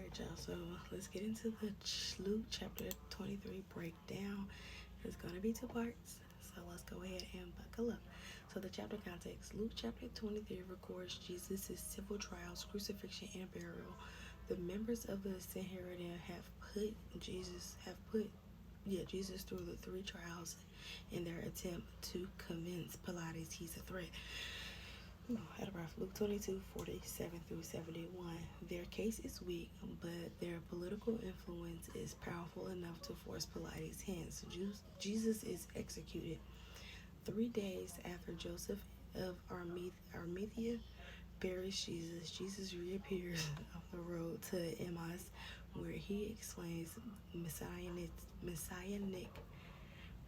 Alright, y'all, so let's get into the Luke chapter 23 breakdown. It's going to be two parts, so let's go ahead and buckle up. So the chapter context: Luke chapter 23 records Jesus' civil trials, crucifixion, and burial. The members of the Sanhedrin have put Jesus through the three trials in their attempt to convince Pilates he's a threat. Luke 22:47-71. Their case is weak, but their political influence is powerful enough to force Pilates' hands. Jesus is executed. 3 days after Joseph of Arimathea buries Jesus reappears on the road to Emmaus, where he explains messianic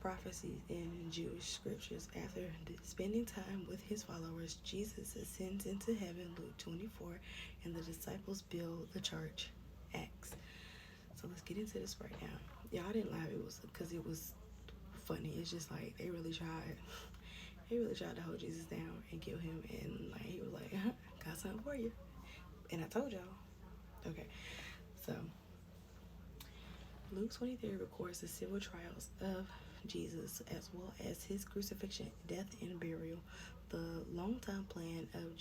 prophecies in Jewish scriptures. After spending time with his followers, Jesus ascends into heaven, Luke 24, and the disciples build the church, Acts. So let's get into this right now. Y'all didn't laugh, it was because it was funny. It's just like they really tried to hold Jesus down and kill him, and like he was like, got something for you. And I told y'all. Okay, so Luke 23 records the civil trials of Jesus, as well as his crucifixion, death, and burial. The long-time plan of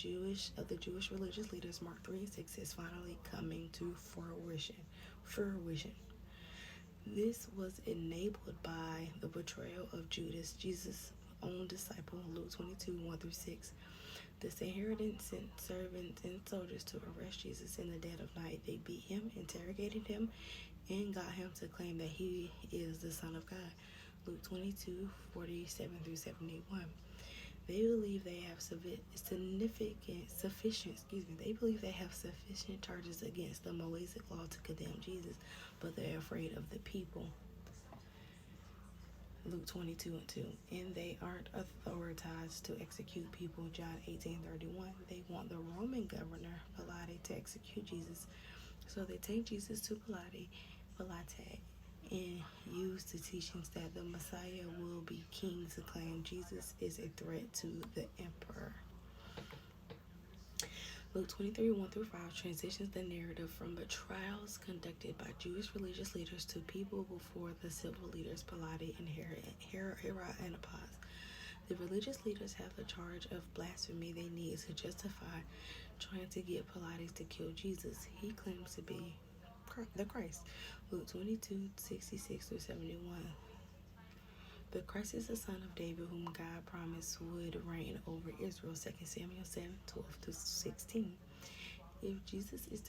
the Jewish religious leaders, Mark 3:6, is finally coming to fruition. This was enabled by the betrayal of Judas, Jesus' own disciple, Luke 22:1-6. The Sanhedrin sent servants and soldiers to arrest Jesus in the dead of night. They beat him, interrogated him, and got him to claim that he is the Son of God. Luke 22:47-71. They believe they have sufficient charges against the Mosaic law to condemn Jesus, but they're afraid of the people. Luke 22:2. And they aren't authorized to execute people. John 18:31. They want the Roman governor, Pilate, to execute Jesus. So they take Jesus to Pilate, and use the teachings that the Messiah will be king to claim Jesus is a threat to the emperor. Luke 23:1-5 transitions the narrative from the trials conducted by Jewish religious leaders to people before the civil leaders, Pilate and Herod Antipas. The religious leaders have the charge of blasphemy they need to justify trying to get Pilates to kill Jesus. He claims to be the Christ. Luke 22:66-71. The Christ is the son of David, whom God promised would reign over Israel. 2 Samuel 7:12-16. If Jesus is